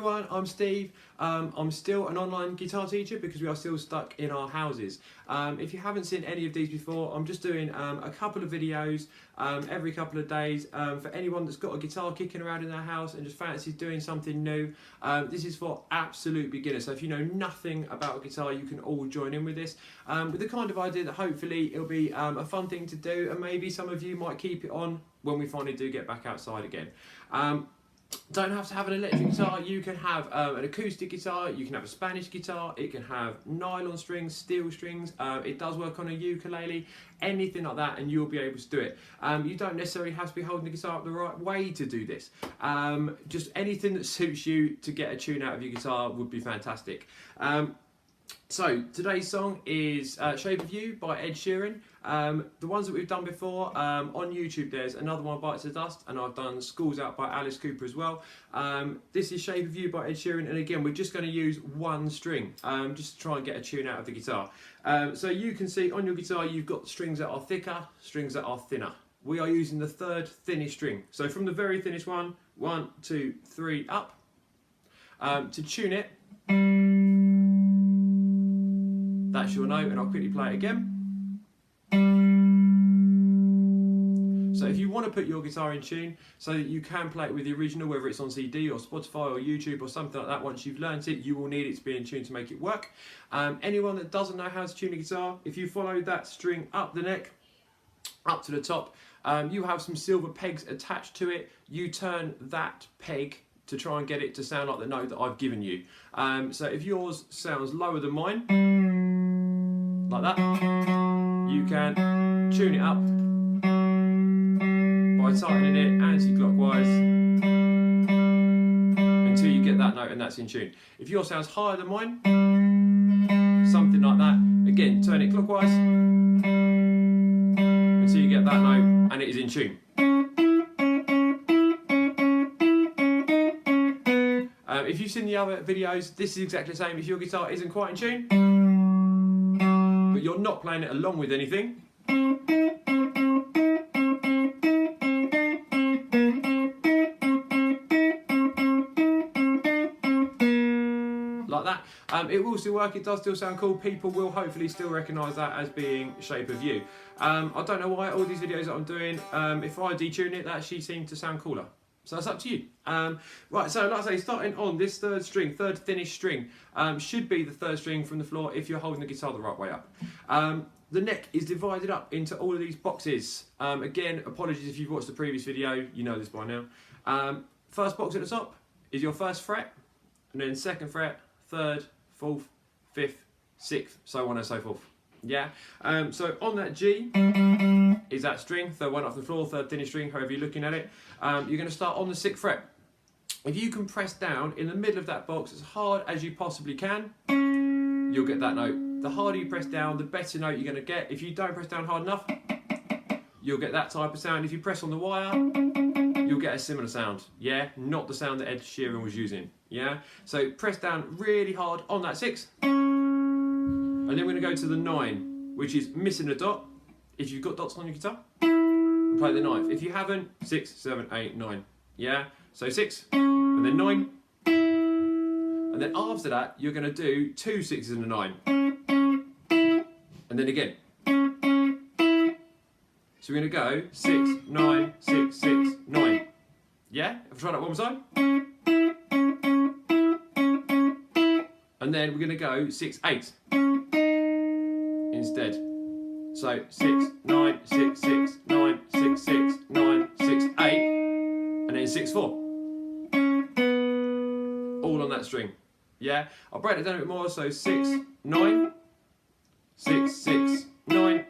everyone, I'm Steve. I'm still an online guitar teacher because we are still stuck in our houses. If you haven't seen any of these before, I'm just doing a couple of videos every couple of days for anyone that's got a guitar kicking around in their house and just fancies doing something new. This is for absolute beginners, so if you know nothing about guitar, you can all join in with this with the kind of idea that hopefully it'll be a fun thing to do, and maybe some of you might keep it on when we finally do get back outside again. Don't have to have an electric guitar. You can have an acoustic guitar, you can have a Spanish guitar, it can have nylon strings, steel strings, it does work on a ukulele, anything like that, and you'll be able to do it. You don't necessarily have to be holding the guitar up the right way to do this. Just anything that suits you to get a tune out of your guitar would be fantastic. So today's song is Shape of You by Ed Sheeran. The ones that we've done before, on YouTube there's Another One Bites the Dust, and I've done Schools Out by Alice Cooper as well. This is Shape of You by Ed Sheeran, and again we're just going to use one string just to try and get a tune out of the guitar. So you can see on your guitar you've got strings that are thicker, strings that are thinner. We are using the third thinnest string. So from the very thinnest one, 1, 2, 3 up. To tune it, that's your note, and I'll quickly play it again. So if you want to put your guitar in tune so that you can play it with the original, whether it's on CD or Spotify or YouTube or something like that, once you've learnt it, you will need it to be in tune to make it work. Anyone that doesn't know how to tune a guitar, if you follow that string up the neck, up to the top, you have some silver pegs attached to it. You turn that peg to try and get it to sound like the note that I've given you. So if yours sounds lower than mine, like that, you can tune it up by tightening it anti-clockwise until you get that note and that's in tune. If yours sounds higher than mine, something like that, again, turn it clockwise until you get that note and it is in tune. If you've seen the other videos, this is exactly the same. If your guitar isn't quite in tune, but you're not playing it along with anything, like that, it will still work, it does still sound cool. People will hopefully still recognise that as being Shape of You. I don't know why all these videos that I'm doing, if I detune it, that actually seems to sound cooler. So that's up to you. Right, so like I say, starting on this third string, third thinnest string, should be the third string from the floor if you're holding the guitar the right way up. The neck is divided up into all of these boxes. Again, apologies if you've watched the previous video, you know this by now. First box at the top is your first fret, and then second fret, third, fourth, fifth, sixth, so on and so forth. Yeah, so on that G is that string, third one off the floor, third thinnest string, however you're looking at it. You're going to start on the 6th fret. If you can press down in the middle of that box as hard as you possibly can, you'll get that note. The harder you press down, the better note you're going to get. If you don't press down hard enough, you'll get that type of sound. If you press on the wire, you'll get a similar sound. Yeah, not the sound that Ed Sheeran was using. Yeah, so press down really hard on that 6. And then we're going to go to the 9, which is missing a dot. If you've got dots on your guitar, and play the 9th. If you haven't, 6, 7, 8, 9. Yeah, so 6, and then 9. And then after that, you're going to do 2 6s and a 9. And then again. So we're going to go 6, 9, 6, 6, 9. Yeah, I'll try that one more time. And then we're going to go 6, 8 instead. So 6, 9, 6, 6, 9, 6, 6, 9, 6, 8, and then 6, 4. All on that string. Yeah, I'll break it down a bit more. So 6, 9, 6, 6, 9,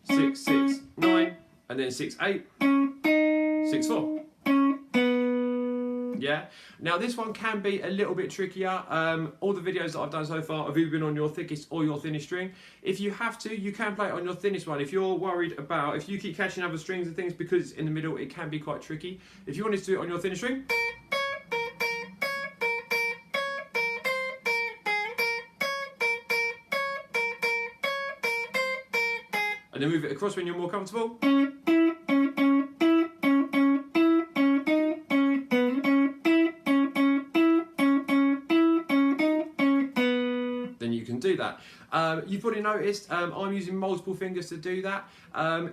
6, 6, 9, and then 6, 8, 6, 4. Yeah. Now this one can be a little bit trickier. All the videos that I've done so far have either been on your thickest or your thinnest string. If you have to, you can play it on your thinnest one. If you're worried about, if you keep catching other strings and things because it's in the middle, it can be quite tricky. If you wanted to do it on your thinnest string, and then move it across when you're more comfortable. you can do that. You've probably noticed I'm using multiple fingers to do that.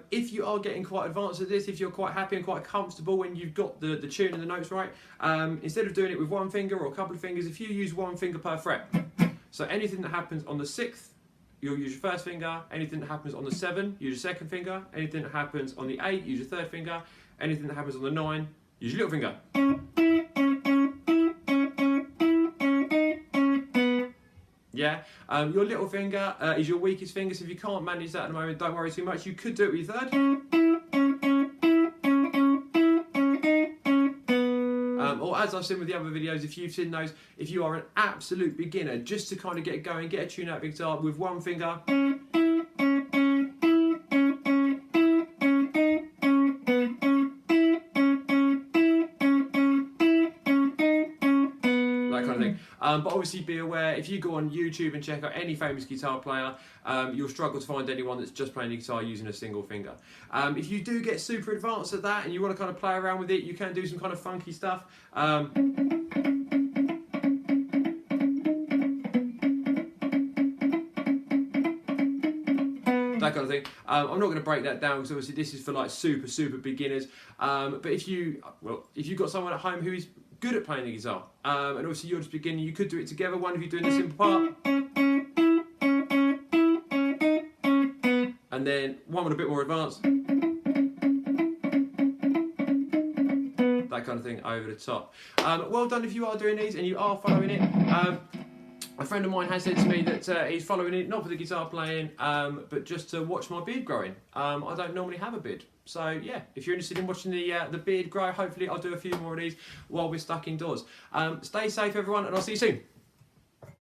If you are getting quite advanced at this, if you're quite happy and quite comfortable when you've got the tune and the notes right, instead of doing it with one finger or a couple of fingers, if you use one finger per fret, so anything that happens on the 6th, you'll use your first finger. Anything that happens on the 7, use your second finger. Anything that happens on the 8, use your third finger. Anything that happens on the 9, use your little finger. Yeah, your little finger is your weakest finger, so if you can't manage that at the moment, don't worry too much. You could do it with your third. Or as I've seen with the other videos, if you've seen those, if you are an absolute beginner, just to kind of get going, get a tune out of the guitar with one finger. But obviously be aware, if you go on YouTube and check out any famous guitar player, you'll struggle to find anyone that's just playing the guitar using a single finger. If you do get super advanced at that and you want to kind of play around with it, you can do some kind of funky stuff. That kind of thing. I'm not going to break that down because obviously this is for like super beginners. But if you've got someone at home who is good at playing the guitar, and obviously you're just beginning, you could do it together, one of you doing the simple part, and then one with a bit more advanced, that kind of thing over the top. Well done if you are doing these and you are following it. A friend of mine has said to me that he's following it, not for the guitar playing, but just to watch my beard growing. I don't normally have a beard. So yeah, if you're interested in watching the beard grow, hopefully I'll do a few more of these while we're stuck indoors. Stay safe everyone, and I'll see you soon.